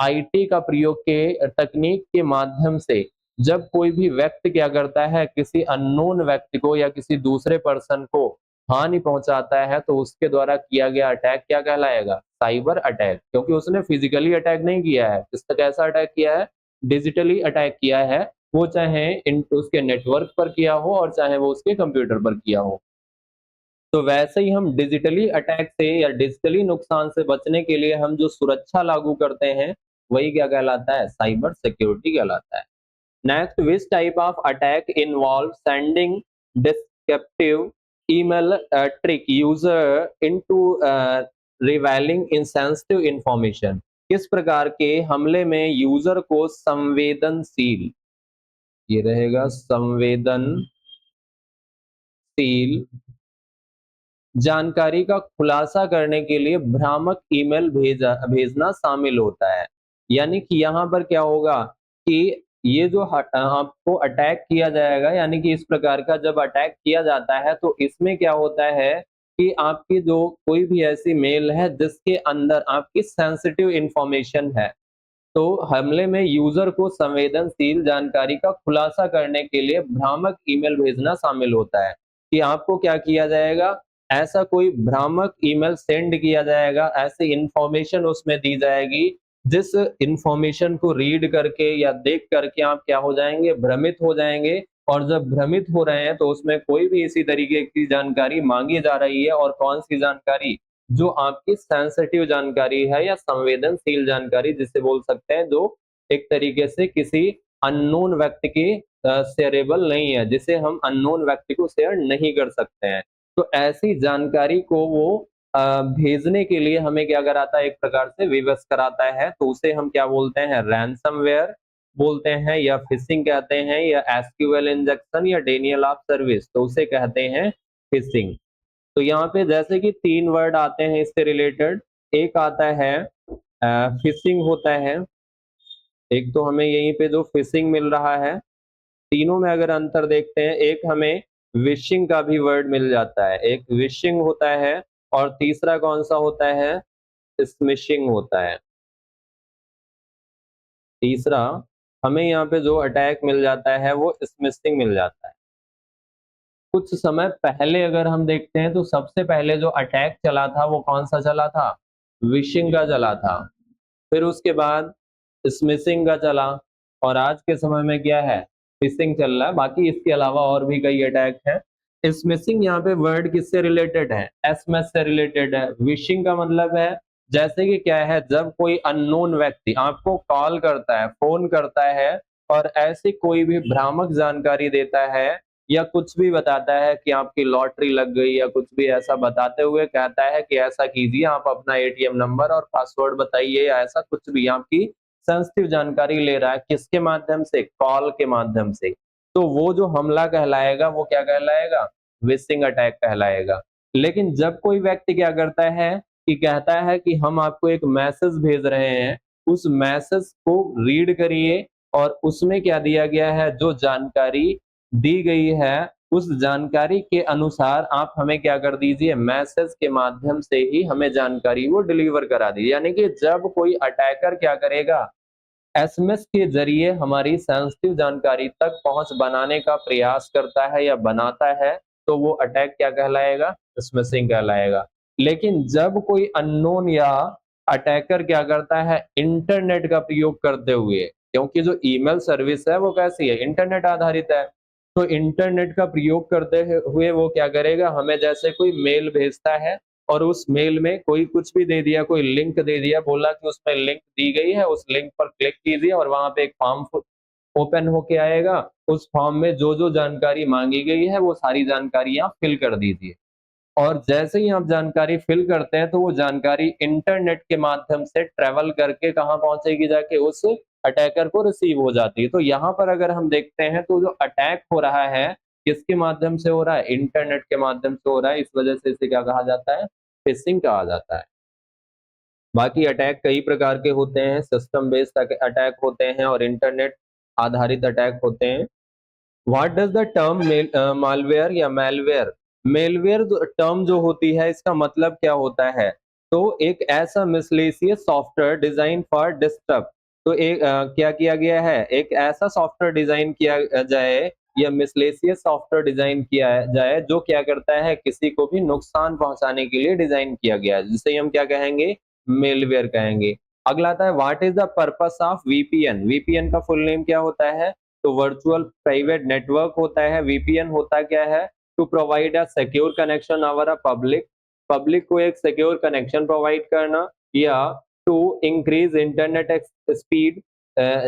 आईटी का प्रयोग के तकनीक के माध्यम से जब कोई भी व्यक्ति क्या करता है, किसी अननोन व्यक्ति को या किसी दूसरे पर्सन को हानि पहुंचाता है, तो उसके द्वारा किया गया अटैक क्या कहलाएगा, साइबर अटैक। क्योंकि उसने फिजिकली अटैक नहीं किया है, किस कैसा अटैक किया है, डिजिटली अटैक किया है, वो चाहे उसके नेटवर्क पर किया हो और चाहे वो उसके कंप्यूटर पर किया हो। तो वैसे ही हम डिजिटली अटैक से या डिजिटली नुकसान से बचने के लिए हम जो सुरक्षा लागू करते हैं, वही क्या कहलाता है, साइबर सिक्योरिटी कहलाता है। Next, which type of attack involves sending deceptive email trick user into revealing insensitive information? किस प्रकार के हमले में यूजर को संवेदनशील, ये रहेगा संवेदनशील जानकारी का खुलासा करने के लिए भ्रामक ईमेल भेजना शामिल होता है। यानी कि यहाँ पर क्या होगा कि ये जो आपको अटैक किया जाएगा, यानी कि इस प्रकार का जब अटैक किया जाता है, तो इसमें क्या होता है कि आपकी जो कोई भी ऐसी मेल है जिसके अंदर आपकी सेंसिटिव इंफॉर्मेशन है, तो हमले में यूजर को संवेदनशील जानकारी का खुलासा करने के लिए भ्रामक ईमेल भेजना शामिल होता है। कि आपको क्या किया जाएगा, ऐसा कोई भ्रामक ईमेल सेंड किया जाएगा, ऐसी इंफॉर्मेशन उसमें दी जाएगी, जिस इंफॉर्मेशन को रीड करके या देख करके आप क्या हो जाएंगे, भ्रमित हो जाएंगे। और जब भ्रमित हो रहे हैं तो उसमें कोई भी इसी तरीके की जानकारी मांगी जा रही है, और कौन सी जानकारी, जो आपकी सेंसिटिव जानकारी है या संवेदनशील जानकारी, जिसे बोल सकते हैं, जो एक तरीके से किसी अननोन व्यक्ति की शेयरेबल नहीं है, जिसे हम अननोन व्यक्ति को शेयर नहीं कर सकते हैं। तो ऐसी जानकारी को वो भेजने के लिए हमें क्या कराता है, एक प्रकार से विवश कराता है, तो उसे हम क्या बोलते हैं, रैनसमवेयर बोलते हैं, या फिशिंग कहते हैं, या एसक्यूएल इंजेक्शन, या डेनियल ऑफ सर्विस, तो उसे कहते हैं फिशिंग। तो यहाँ पे जैसे कि 3 वर्ड आते हैं इससे रिलेटेड, एक आता है फिशिंग होता है, एक तो हमें यहीं पे जो फिशिंग मिल रहा है, तीनों में अगर अंतर देखते हैं, एक हमें विशिंग का भी वर्ड मिल जाता है, एक विशिंग होता है, और तीसरा कौन सा होता है, स्मिशिंग होता है। तीसरा हमें यहाँ पे जो अटैक मिल जाता है वो स्मिशिंग मिल जाता है। कुछ समय पहले अगर हम देखते हैं तो सबसे पहले जो अटैक चला था वो कौन सा चला था, विशिंग का चला था। फिर उसके बाद स्मिशिंग का चला, और आज के समय में क्या है, फिशिंग चल रहा है, बाकी इसके अलावा और भी कई अटैक हैं। स्मिशिंग यहाँ पे वर्ड किससे रिलेटेड है? एसएमएस से रिलेटेड है। विशिंग का मतलब है जैसे कि क्या है, जब कोई अननोन व्यक्ति आपको कॉल करता है, फोन करता है और ऐसी कोई भी भ्रामक जानकारी देता है या कुछ भी बताता है कि आपकी लॉटरी लग गई या कुछ भी ऐसा बताते हुए कहता है कि ऐसा कीजिए, आप अपना एटीएम नंबर और पासवर्ड बताइए या ऐसा कुछ भी आपकी सेंसिटिव जानकारी ले रहा है, किसके माध्यम से? कॉल के माध्यम से। तो वो जो हमला कहलाएगा वो क्या कहलाएगा? विशिंग अटैक कहलाएगा। लेकिन जब कोई व्यक्ति क्या करता है कि कहता है कि हम आपको एक मैसेज भेज रहे हैं, उस मैसेज को रीड करिए और उसमें क्या दिया गया है, जो जानकारी दी गई है, उस जानकारी के अनुसार आप हमें क्या कर दीजिए, मैसेज के माध्यम से ही हमें जानकारी वो डिलीवर करा दीजिए। यानी कि जब कोई अटैकर क्या करेगा, एसएमएस के जरिए हमारी सेंसिटिव जानकारी तक पहुंच बनाने का प्रयास करता है या बनाता है, तो वो अटैक क्या कहलाएगा? स्मिशिंग कहलाएगा। लेकिन जब कोई अननोन या अटैकर क्या करता है, इंटरनेट का प्रयोग करते हुए, क्योंकि जो ईमेल सर्विस है वो कैसी है? इंटरनेट आधारित है। तो इंटरनेट का प्रयोग करते हुए वो क्या करेगा, हमें जैसे कोई मेल भेजता है और उस मेल में कोई कुछ भी दे दिया, कोई लिंक दे दिया, बोला कि उसमें लिंक दी गई है, उस लिंक पर क्लिक कीजिए और वहां पे एक फॉर्म ओपन होके आएगा। उस फॉर्म में जो-जो जानकारी मांगी गई है, वो सारी जानकारी आप फिल कर दीजिए। और जैसे ही आप जानकारी फिल करते हैं, तो वो जानकारी इंटरनेट के माध्यम से ट्रैवल करके कहाँ पहुंचेगी, जाके उस अटैकर को रिसीव हो जाती है। तो यहाँ पर अगर हम देखते हैं तो जो अटैक हो रहा है, किसके माध्यम से हो रहा है? इंटरनेट के माध्यम से हो रहा है। इस वजह से इसे क्या कहा जाता है? फिशिंग कहा जाता है। बाकी अटैक कई प्रकार के होते हैं, सिस्टम बेस्ड अटैक होते हैं और इंटरनेट आधारित अटैक होते हैं। What does the term malware या मैलवेयर? मेलवेयर टर्म जो होती है, इसका मतलब क्या होता है? तो एक ऐसा मिसलेसियस सॉफ्टवेयर डिजाइन फॉर डिस्टर्ब। तो एक क्या किया गया है, एक ऐसा सॉफ्टवेयर डिजाइन किया जाए या मिसलेसियस सॉफ्टवेयर डिजाइन किया जाए जो क्या करता है, किसी को भी नुकसान पहुंचाने के लिए डिजाइन किया गया है, जिसे हम क्या कहेंगे? मेलवेयर कहेंगे। अगला आता है what is the purpose of VPN? VPN का फुल नेम क्या होता है? तो वर्चुअल प्राइवेट नेटवर्क होता है। वीपीएन होता क्या है? To provide a secure connection over a public, public को एक सिक्योर कनेक्शन प्रोवाइड करना, या टू इंक्रीज इंटरनेट स्पीड,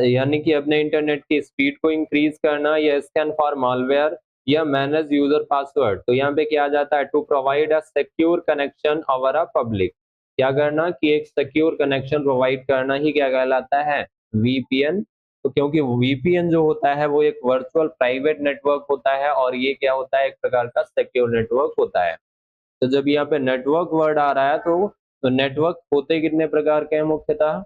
यानी कि अपने इंटरनेट की स्पीड को इंक्रीज करना, या स्कैन फॉर मालवेयर, या मैनेज यूजर पासवर्ड। तो यहाँ पे क्या आ जाता है? To provide a secure connection over a public, क्या करना कि एक सिक्योर कनेक्शन प्रोवाइड करना ही क्या कहलाता है? वीपीएन। तो क्योंकि वीपीएन जो होता है वो एक वर्चुअल प्राइवेट नेटवर्क होता है और ये क्या होता है? एक प्रकार का सिक्योर नेटवर्क होता है। तो जब यहाँ पे नेटवर्क वर्ड आ रहा है तो नेटवर्क होते कितने प्रकार के हैं? मुख्यतः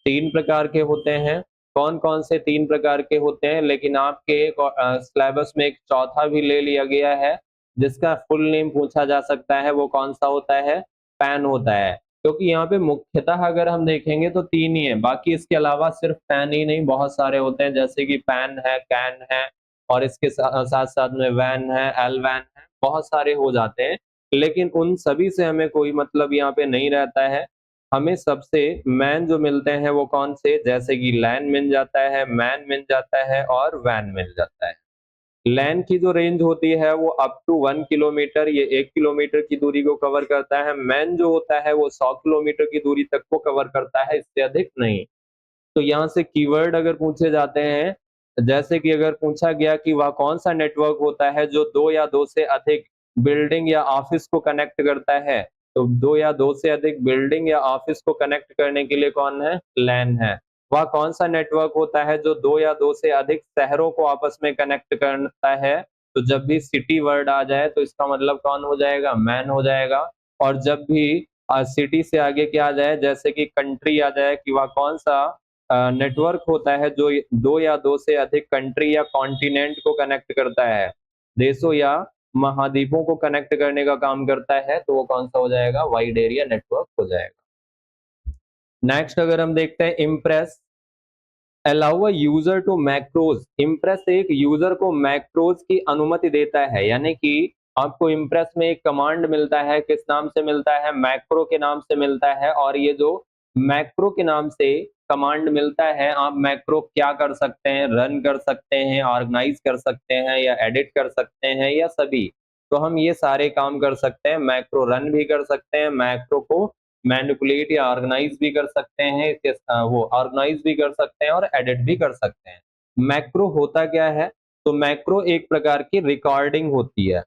3 प्रकार के होते हैं। कौन-कौन से 3 प्रकार के होते हैं? लेकिन आपके सिलेबस में एक चौथा भी ले लिया गया है, जिसका फुल नेम पूछा जा सकता है, वो कौन-सा होता है? पैन होता है। क्योंकि यहाँ पे मुख्यतः अगर हम देखेंगे तो 3 ही हैं, बाकी इसके अलावा सिर्फ पैन ही नहीं बहुत सारे होते हैं, जैसे कि पैन है, कैन है और इसके साथ-साथ में वैन है, एलवैन है, बहुत सारे हो जाते हैं। लेकिन उन सभी से हमें कोई मतलब यहाँ पे नहीं रहता है। हमें सबसे मैन जो मिलते हैं वो कौन से? जैसे कि लैन मिल जाता है, मैन मिल जाता है और वैन मिल जाता है। लैन की जो रेंज होती है वो अप टू 1 किलोमीटर, ये 1 किलोमीटर की दूरी को कवर करता है। मैन जो होता है वो 100 किलोमीटर की दूरी तक को कवर करता है, इससे अधिक नहीं। तो यहाँ से कीवर्ड अगर पूछे जाते हैं, जैसे कि अगर पूछा गया कि वह कौन-सा नेटवर्क होता है जो 2 या 2 से अधिक बिल्डिंग या ऑफिस को कनेक्ट करता है, तो 2 या 2 से अधिक बिल्डिंग या ऑफिस को कनेक्ट करने के लिए कौन है? लैन है। वह कौन-सा नेटवर्क होता है जो 2 या 2 से अधिक शहरों को आपस में कनेक्ट करता है? तो जब भी सिटी वर्ड आ जाए तो इसका मतलब कौन हो जाएगा? मैन हो जाएगा। और जब भी सिटी से आगे क्या आ जाए, जैसे कि कंट्री आ जाए, कि वह कौन-सा नेटवर्क होता है जो 2 या 2 से अधिक कंट्री या कॉन्टिनेंट को कनेक्ट करता है, देशों या महाद्वीपों को कनेक्ट करने का काम करता है, तो वो कौन-सा हो जाएगा? वाइड एरिया नेटवर्क हो जाएगा। नेक्स्ट अगर हम देखते हैं Impress, allow a user to macros. Impress एक यूजर को मैक्रोज की अनुमति देता है, यानी कि आपको इम्प्रेस में एक कमांड मिलता है, किस नाम से मिलता है? मैक्रो के नाम से मिलता है। और ये जो मैक्रो के नाम से कमांड मिलता है, आप मैक्रो क्या कर सकते हैं, रन कर सकते हैं, ऑर्गेनाइज कर सकते हैं या एडिट कर सकते हैं या सभी। तो हम ये सारे काम कर सकते हैं, मैक्रो रन भी कर सकते हैं, मैक्रो को मैनिपुलेट या ऑर्गेनाइज भी कर सकते हैं, वो ऑर्गेनाइज भी कर सकते हैं और एडिट भी कर सकते हैं। मैक्रो होता क्या है? तो मैक्रो एक प्रकार की रिकॉर्डिंग होती है।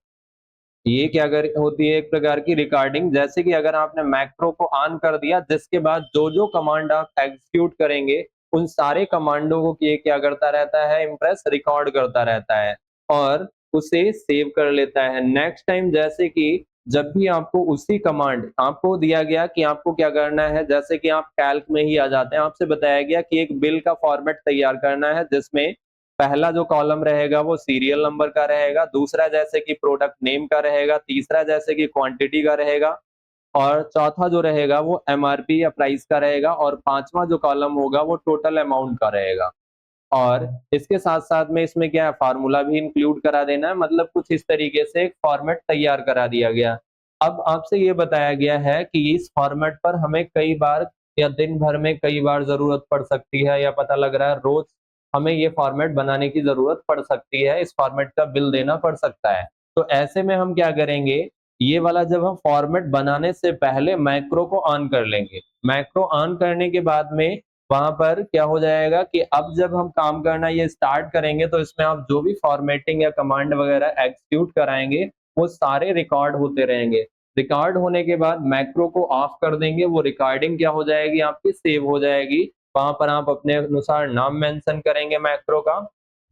ये क्या होती है? एक प्रकार की रिकॉर्डिंग। जैसे कि अगर आपने मैक्रो को ऑन कर दिया, जिसके बाद जो जो कमांड आप एग्जीक्यूट करेंगे, उन सारे कमांडों को ये क्या करता रहता है? इम्प्रेस रिकॉर्ड करता रहता है और उसे सेव कर लेता है। नेक्स्ट टाइम जैसे कि जब भी आपको उसी कमांड आपको दिया गया कि आपको क्या करना है, जैसे कि आप कैल्क में ही आ जाते हैं, आपसे बताया गया कि एक बिल का फॉर्मेट तैयार करना है, जिसमें पहला जो कॉलम रहेगा वो सीरियल नंबर का रहेगा, दूसरा जैसे कि प्रोडक्ट नेम का रहेगा, तीसरा जैसे कि क्वांटिटी का रहेगा और चौथा जो रहेगा वो एमआरपी या प्राइस का रहेगा और पांचवा जो कॉलम होगा वो टोटल अमाउंट का रहेगा। और इसके साथ-साथ में इसमें क्या है, फार्मूला भी इंक्लूड करा देना है, मतलब कुछ इस तरीके से एक फॉर्मेट तैयार करा दिया गया। अब आपसे ये बताया गया है कि इस फॉर्मेट पर हमें कई बार या दिन भर में कई बार ज़रूरत पड़ सकती है या पता लग रहा है रोज़ हमें ये फॉर्मेट बनाने की ज़रूरत पड़ सकती है, इस फॉर्मेट का बिल देना पड़ सकता है। तो ऐसे में हम क्या करेंगे, ये वाला जब हम फॉर्मेट बनाने से पहले मैक्रो को ऑन कर लेंगे। मैक्रो ऑन करने के बाद में वहाँ पर क्या हो जाएगा कि अब जब हम काम करना ये स्टार्ट करेंगे, तो इसमें आप जो भी फॉर्मेटिंग या कमांड वगैरह एग्जीक्यूट कराएँगे, वो सारे रिकॉर्ड होते रहेंगे। रिकॉर्ड होने के बाद मैक्रो को ऑफ कर देंगे, वो रिकॉर्डिंग क्या हो जाएगी आपकी, सेव हो जाएगी। वहाँ पर आप अपने अनुसार नाम मेंशन करेंगे मैक्रो का।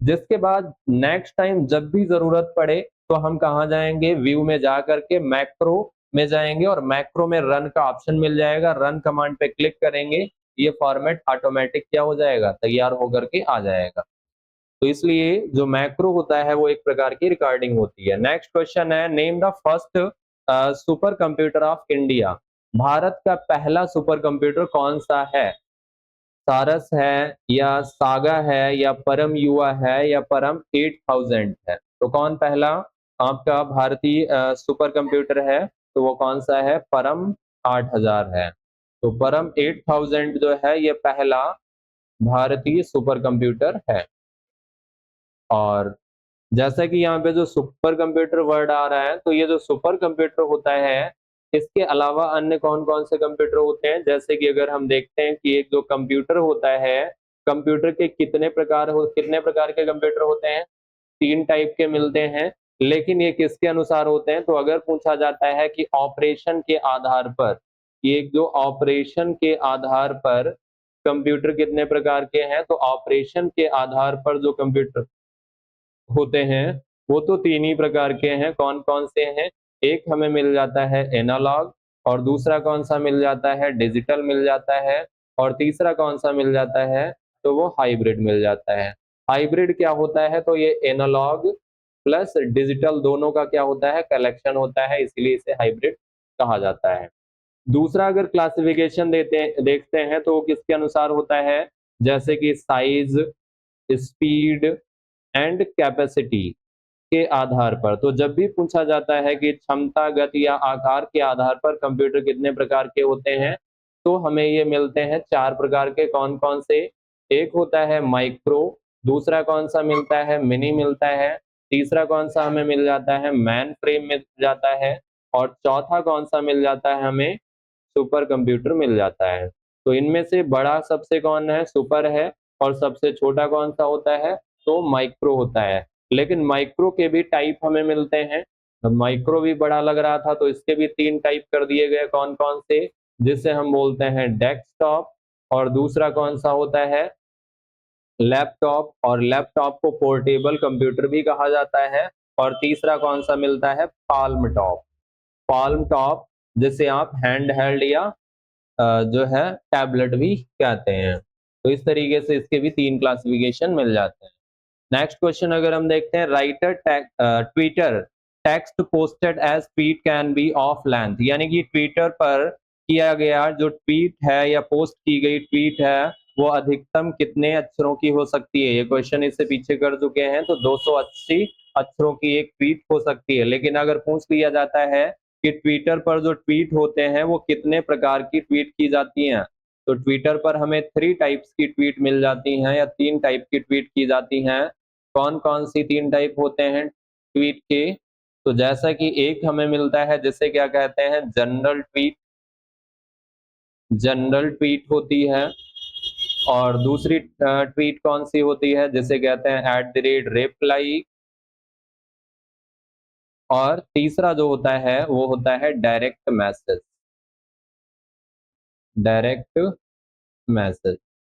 जिसके बाद नेक्स्ट टाइम जब भी ज़रूरत पड़े, तो हम कहाँ जाएँगे, व्यू में जा कर के मैक्रो में जाएँगे और मैक्रो में रन का ऑप्शन मिल जाएगा। रन कमांड पे क्लिक करेंगे, ये फॉर्मेट ऑटोमेटिक क्या हो जाएगा, तैयार होकर के आ जाएगा। तो इसलिए जो मैक्रो होता है वो एक प्रकार की रिकॉर्डिंग होती है। नेक्स्ट क्वेश्चन है, name the first super computer of India. Bharat का पहला सुपर कंप्यूटर कौन सा है? सारस है या सागा है या परम युवा है या परम 8000 है? तो कौन पहला आपका भारतीय सुपर कंप्यूटर है? तो वो कौन सा है? परम 8000 है। तो परम 8000 जो है ये पहला भारतीय सुपर कंप्यूटर है। और जैसा कि यहाँ पे जो सुपर कंप्यूटर वर्ड आ रहा है, तो ये जो सुपर कंप्यूटर होता है, इसके अलावा अन्य कौन-कौन से कंप्यूटर होते हैं? जैसे कि अगर हम देखते हैं कि एक जो कंप्यूटर होता है, कंप्यूटर के कितने प्रकार के कंप्यूटर होते हैं? 3 टाइप के मिलते हैं, लेकिन ये किसके अनुसार होते हैं? तो अगर पूछा जाता है कि ऑपरेशन के आधार पर, ये जो ऑपरेशन के आधार पर कंप्यूटर कितने प्रकार के हैं? तो ऑपरेशन के आधार पर जो कंप्यूटर होते हैं, वो तो 3 ही प्रकार के हैं, कौन-कौन से हैं? एक हमें मिल जाता है एनालॉग और दूसरा कौन-सा मिल जाता है? डिजिटल मिल जाता है और तीसरा कौन-सा मिल जाता है? तो वो हाइब्रिड मिल जाता है। हाइब्रिड क्या होता है? तो ये एनालॉग प्लस डिजिटल दोनों का क्या होता है? कलेक्शन होता है, इसीलिए इसे हाइब्रिड कहा जाता है। दूसरा अगर क्लासिफिकेशन देखते हैं तो वो किसके अनुसार होता है? जैसे कि साइज़, स्पीड एंड कैपेसिटी के आधार पर। तो जब भी पूछा जाता है कि क्षमता, गति या आकार के आधार पर कंप्यूटर कितने प्रकार के होते हैं, तो हमें ये मिलते हैं 4 प्रकार के। कौन-कौन से? एक होता है माइक्रो, दूसरा कौन-सा मिलता है? मिनी मिलता है, तीसरा कौन-सा हमें मिल जाता है? मेन फ्रेम मिल जाता है और चौथा कौन-सा मिल जाता है हमें? सुपर कंप्यूटर मिल जाता है। तो इनमें से बड़ा सबसे कौन है? सुपर है और सबसे छोटा कौन-सा होता है? तो माइक्रो होता है। लेकिन माइक्रो के भी टाइप हमें मिलते हैं। अब माइक्रो भी बड़ा लग रहा था तो इसके भी 3 टाइप कर दिए गए, कौन-कौन से? जिसे हम बोलते हैं डेस्कटॉप और दूसरा कौन-सा होता है? लैपटॉप और लैपटॉप को पोर्टेबल कंप्यूटर भी कहा जाता है और तीसरा कौन-सा मिलता है? Palm top. पाल्म टॉप जिसे आप हैंड हेल्ड या जो है टैबलेट भी कहते हैं। तो इस तरीके से इसके भी 3 क्लासिफिकेशन मिल जाते हैं। नेक्स्ट क्वेश्चन अगर हम देखते हैं, Twitter text posted as tweet can be of length, यानी कि ट्विटर पर किया गया जो ट्वीट है या पोस्ट की गई ट्वीट है वो अधिकतम कितने अक्षरों की हो सकती है? ये क्वेश्चन इससे पीछे कर चुके हैं, तो 280 अक्षरों की एक ट्वीट हो सकती है। लेकिन अगर पूछ लिया जाता है कि ट्विटर पर जो ट्वीट होते हैं वो कितने प्रकार की ट्वीट की जाती हैं, तो ट्विटर पर हमें 3 टाइप्स की ट्वीट मिल जाती हैं या 3 टाइप की ट्वीट की जाती हैं। कौन-कौन सी 3 टाइप होते हैं ट्वीट के? तो जैसा कि एक हमें मिलता है जिसे क्या कहते हैं जनरल ट्वीट होती है। और दूसरी ट्वीट कौन सी होती है जिसे कहते हैं @रिप्लाई। और तीसरा जो होता है वो होता है डायरेक्ट मैसेज।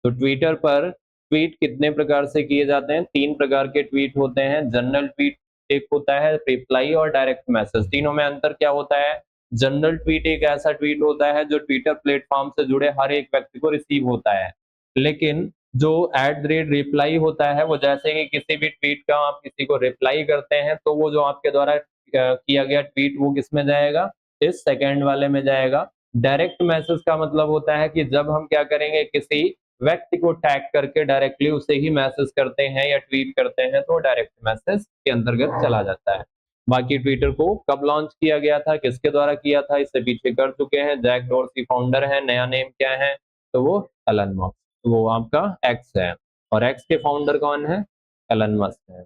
तो ट्विटर पर ट्वीट कितने प्रकार से किए जाते हैं? 3 प्रकार के ट्वीट होते हैं। जनरल ट्वीट एक होता है, रिप्लाई और डायरेक्ट मैसेज। तीनों में अंतर क्या होता है? जनरल ट्वीट एक ऐसा ट्वीट होता है जो ट्विटर प्लेटफॉर्म से जुड़े हर एक व्यक्ति को रिसीव होता है। लेकिन जो @रिप्लाई होता है वो जैसे कि किसी भी ट्वीट का आप किसी को रिप्लाई करते हैं तो वो जो आपके द्वारा किया गया ट्वीट वो किसमें जाएगा? इस सेकंड वाले में जाएगा। डायरेक्ट मैसेज का मतलब होता है कि जब हम क्या करेंगे किसी व्यक्ति को टैग करके डायरेक्टली उसे ही मैसेज करते हैं या ट्वीट करते हैं तो डायरेक्ट मैसेज के अंतर्गत चला जाता है। बाकी ट्विटर को कब लॉन्च किया गया था, किसके द्वारा किया था, इससे पीछे कर चुके हैं। जैक डोर्सी फाउंडर है, नया नेम क्या है? तो वो एलन मस्क, वो आपका एक्स है। और एक्स के फाउंडर कौन है? एलन मस्क है।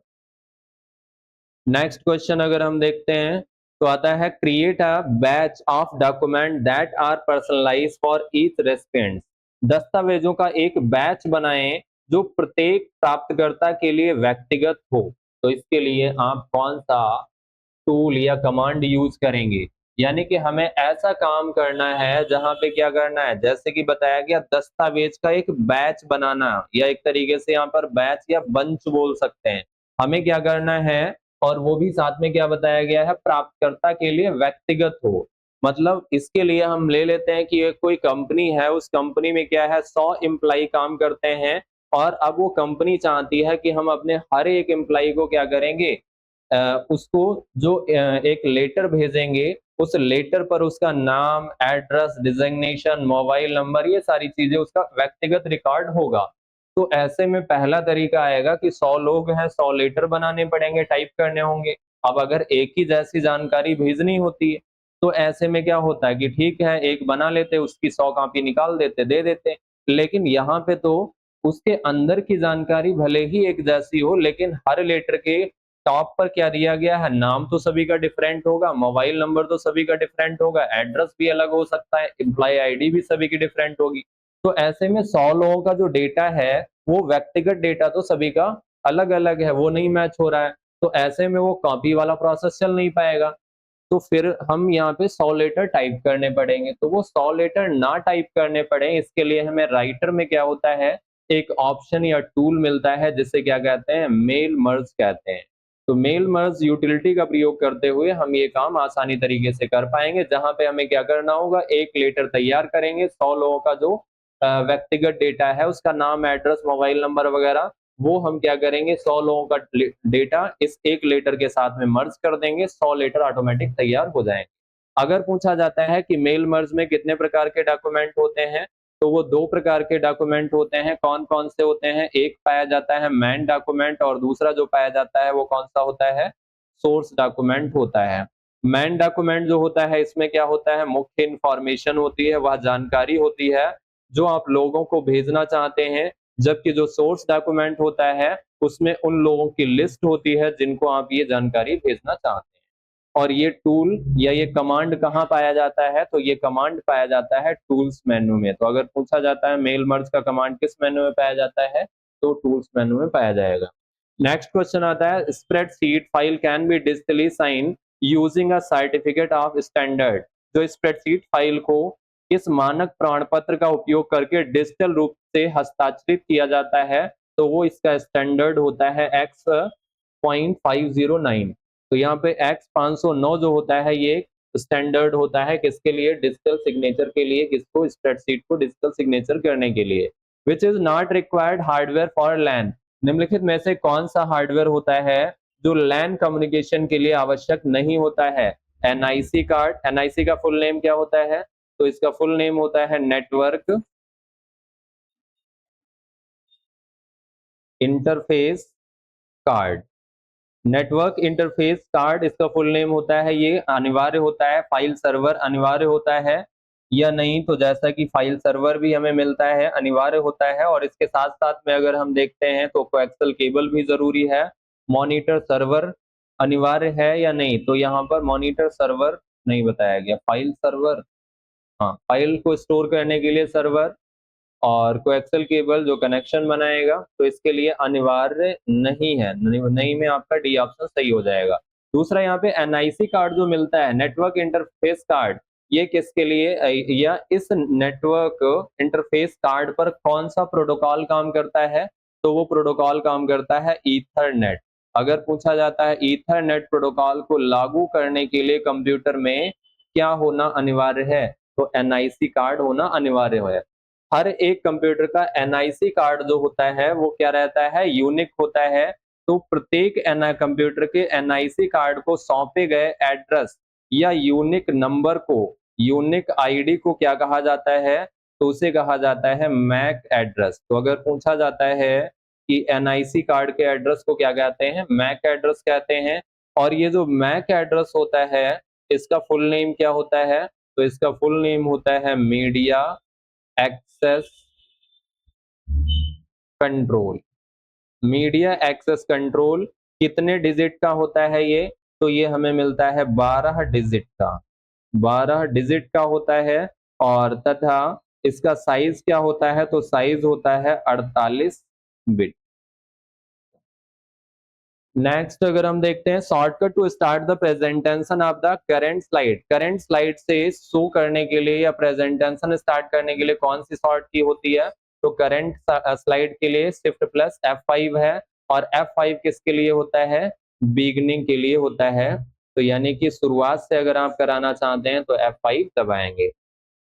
नेक्स्ट क्वेश्चन अगर हम देखते हैं तो आता है create a batch of document that are personalized for each recipient. दस्तावेजों का एक बैच बनाएं जो प्रत्येक प्राप्तकर्ता के लिए व्यक्तिगत हो। तो इसके लिए आप कौन सा टूल या कमांड यूज करेंगे? यानी कि हमें ऐसा काम करना है जहां पे क्या करना है, जैसे कि बताया गया दस्तावेज का एक बैच बनाना, या एक तरीके से यहाँ पर बैच या बंच बोल सकते हैं। हमें क्या करना है, और वो भी साथ में क्या बताया गया है, प्राप्तकर्ता के लिए व्यक्तिगत हो। मतलब इसके लिए हम ले लेते हैं कि एक कोई कंपनी है, उस कंपनी में क्या है 100 एम्प्लॉय काम करते हैं, और अब वो कंपनी चाहती है कि हम अपने हर एक एम्प्लॉय को क्या करेंगे, उसको जो एक लेटर भेजेंगे, उस लेटर पर उसका नाम, एड्रेस, डिजिग्नेशन, मोबाइल नंबर, ये सारी चीजें उसका व्यक्तिगत रिकॉर्ड होगा। तो ऐसे में पहला तरीका आएगा कि 100 लोग हैं, 100 लेटर बनाने पड़ेंगे, टाइप करने होंगे। अब अगर एक ही जैसी जानकारी भेजनी होती है तो ऐसे में क्या होता है कि ठीक है एक बना लेते, उसकी 100 कॉपी निकाल देते, दे देते। लेकिन यहाँ पे तो उसके अंदर की जानकारी भले ही एक जैसी हो, लेकिन हर लेटर के टॉप पर क्या दिया गया है, नाम तो सभी का डिफरेंट होगा, मोबाइल नंबर तो सभी का डिफरेंट होगा, एड्रेस भी अलग हो सकता है, एम्प्लॉय आईडी भी सभी की डिफरेंट होगी। तो ऐसे में 100 लोगों का जो डेटा है वो व्यक्तिगत डेटा तो सभी का अलग अलग है, वो नहीं मैच हो रहा है। तो ऐसे में वो कॉपी वाला प्रोसेस चल नहीं पाएगा। तो फिर हम यहाँ पे 100 लेटर टाइप करने पड़ेंगे। तो वो 100 लेटर ना टाइप करने पड़े, इसके लिए हमें राइटर में क्या होता है, एक ऑप्शन या टूल मिलता है जिसे क्या कहते हैं, मेल मर्ज कहते हैं। तो मेल मर्ज यूटिलिटी का प्रयोग करते हुए हम ये काम आसानी तरीके से कर पाएंगे, जहां पे हमें क्या करना होगा, एक लेटर तैयार करेंगे, 100 लोगों का जो व्यक्तिगत डेटा है, उसका नाम, एड्रेस, मोबाइल नंबर वगैरह, वो हम क्या करेंगे, 100 लोगों का डेटा इस एक लेटर के साथ में मर्ज कर देंगे, 100 लेटर ऑटोमेटिक तैयार हो जाएंगे। अगर पूछा जाता है कि मेल मर्ज में कितने प्रकार के डॉक्यूमेंट होते हैं, तो वो 2 प्रकार के डॉक्यूमेंट होते हैं। कौन-कौन से होते हैं? एक पाया जाता है मैन डॉक्यूमेंट, और दूसरा जो पाया जाता है वो कौन-सा होता है? सोर्स डॉक्यूमेंट होता है। मैन डॉक्यूमेंट जो होता है इसमें क्या होता है, मुख्य इन्फॉर्मेशन होती है, वह जानकारी होती है जो आप लोगों को भेजना चाहते हैं। जबकि जो सोर्स डॉक्यूमेंट होता है उसमें उन लोगों की लिस्ट होती है जिनको आप ये जानकारी भेजना चाहते हैं। और ये टूल या ये कमांड कहाँ पाया जाता है, तो ये कमांड पाया जाता है टूल्स मेन्यू में। तो अगर पूछा जाता है मेल मर्ज का कमांड किस मेन्यू में पाया जाता है, तो टूल्स मेन्यू में पाया जाएगा। नेक्स्ट क्वेश्चन आता है spreadsheet file can be digitally sign using a certificate of standard. जो स्प्रेडशीट फाइल को इस मानक प्रमाण पत्र का उपयोग करके डिजिटल रूप से हस्ताक्षरित किया जाता है, तो वो इसका स्टैंडर्ड होता है X.509। तो यहाँ पे X509 जो होता है ये स्टैंडर्ड होता है किसके लिए, डिजिटल सिग्नेचर के लिए, किसको, स्प्रेडशीट को डिजिटल सिग्नेचर करने के लिए। Which is not required hardware for LAN. निम्नलिखित में से कौन सा हार्डवेयर होता है जो लैन कम्युनिकेशन के लिए आवश्यक नहीं होता है? NIC card. एनआईसी का फुल नेम क्या होता है? तो इसका फुल नेम होता है network interface card. Network interface card इसका फुल नेम होता है, ये अनिवार्य होता है, फाइल सर्वर अनिवार्य होता है, या नहीं, तो जैसा कि फाइल सर्वर भी हमें मिलता है, अनिवार्य होता है, और इसके साथ-साथ में अगर हम देखते हैं तो कोएक्सियल केबल भी ज़रूरी है। मॉनिटर सर्वर अनिवार्य है या नहीं? तो यहाँ पर मॉनिटर सर्वर नहीं बताया गया। फाइल सर्वर, हाँ, फाइल को स्टोर करने के लिए सर्वर, और कोएक्सियल केबल जो कनेक्शन बनाएगा, तो इसके लिए अनिवार्य नहीं है। नहीं में आपका डी ऑप्शन सही हो जाएगा। दूसरा यहाँ पे एनआईसी कार्ड जो मिलता है, नेटवर्क इंटरफेस कार्ड, ये किसके लिए या इस नेटवर्क इंटरफेस कार्ड पर कौन सा प्रोटोकॉल काम करता है? तो वो प्रोटोकॉल काम करता है ईथरनेट। अगर पूछा जाता है ईथरनेट प्रोटोकॉल को लागू करने के लिए कंप्यूटर में क्या होना अनिवार्य है? तो एनआईसी कार्ड होना अनिवार्य है। हर एक कंप्यूटर का एनआईसी कार्ड जो होता है वो क्या रहता है? यूनिक होता है। तो प्रत्येक एन कंप्यूटर के एनआईसी कार्ड को सौंपे गए एड्रेस या यूनिक नंबर को, यूनिक आईडी को क्या कहा जाता है? तो उसे कहा जाता है मैक एड्रेस। तो अगर पूछा जाता है कि एनआईसी कार्ड के एड्रेस को क्या कहते हैं? मैक एड्रेस कहते हैं। और ये जो मैक एड्रेस होता है, इसका फुल नेम क्या होता है? तो इसका फुल नेम होता है media access control. Media access control कितने डिजिट का होता है ये? तो ये हमें मिलता है 12 डिजिट का। 12 डिजिट का होता है, और तथा इसका साइज क्या होता है? तो साइज होता है 48 बिट। नेक्स्ट अगर हम देखते हैं shortcut to start the presentation of the current slide. Current slide से शो करने के लिए या प्रेजेंटेशन स्टार्ट करने के लिए कौन सी शॉर्ट की होती है? तो करंट स्लाइड के लिए शिफ्ट प्लस F5 है, और F5 किसके लिए होता है? बिगनिंग के लिए होता है। तो यानी कि शुरुआत से अगर आप कराना चाहते हैं तो F5 दबाएंगे।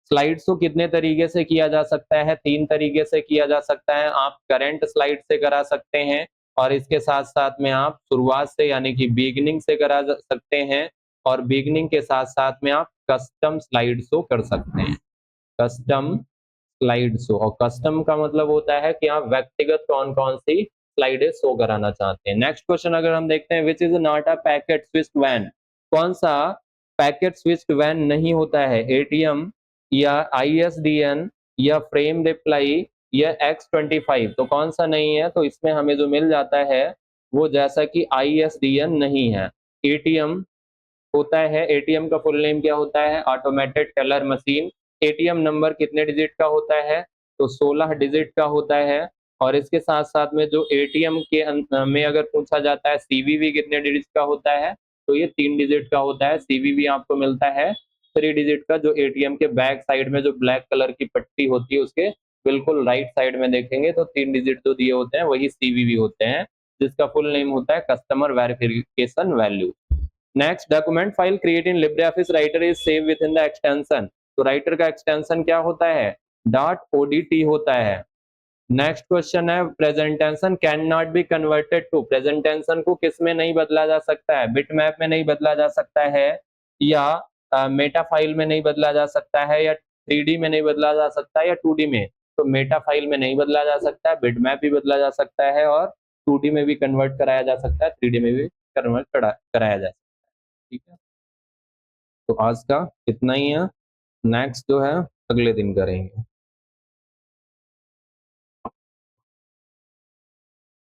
स्लाइड्स को कितने तरीके से किया जा सकता है? 3 तरीके से किया जा सकता है। आप करंट स्लाइड से करा सकते हैं, और इसके साथ-साथ में आप शुरुआत से यानी कि बिगिनिंग से करा सकते हैं, और बिगिनिंग के साथ-साथ में आप कस्टम स्लाइड शो कर सकते हैं। कस्टम स्लाइड शो, और कस्टम का मतलब होता है कि आप व्यक्तिगत कौन-कौन सी स्लाइडें शो कराना चाहते हैं। नेक्स्ट क्वेश्चन अगर हम देखते हैं, which is not a packet switched वैन। कौन सा पैकेट स्विच्ड वैन नहीं होता है? एटीएम या आईएसडीएन या फ्रेम रिप्लाई या X25। तो कौन सा नहीं है? तो इसमें हमें जो मिल जाता है वो जैसा कि आईएसडीएन नहीं है। एटीएम होता है, एटीएम का फुल नेम क्या होता है? Automated teller machine. ATM number कितने डिजिट का होता है? तो 16 डिजिट का होता है। और इसके साथ-साथ में जो एटीएम के में अगर पूछा जाता है सीवीवी कितने डिजिट का होता है? तो ये 3 डिजिट का होता है। सीवीवी आपको मिलता है 3 डिजिट का, जो एटीएम के बैक साइड में जो ब्लैक कलर की पट्टी होती है उसके बिल्कुल राइट साइड में देखेंगे तो 3 डिजिट जो दिए होते हैं वही सीवीवी होते हैं, जिसका फुल नेम होता है customer verification value. Next, document file create in LibreOffice Writer is save with in the extension. तो राइटर का एक्सटेंशन क्या होता है? डॉट ओडीटी होता है। नेक्स्ट क्वेश्चन है, presentation can not be converted to. Presentation को किस में नहीं बदला जा सकता है? बिटमैप में नहीं बदला जा सकता है, या मेटा फाइल में नहीं बदला जा सकता है, या 3D में नहीं बदला जा सकता है, या 2D में। तो मेटा फाइल में नहीं बदला जा सकता है, बिटमैप भी बदला जा सकता है, और 2D में भी कन्वर्ट कराया जा सकता है, 3D में भी कन्वर्ट कराया जा सकता है। ठीक है, तो आज का इतना ही है। नेक्स्ट जो है अगले दिन करेंगे।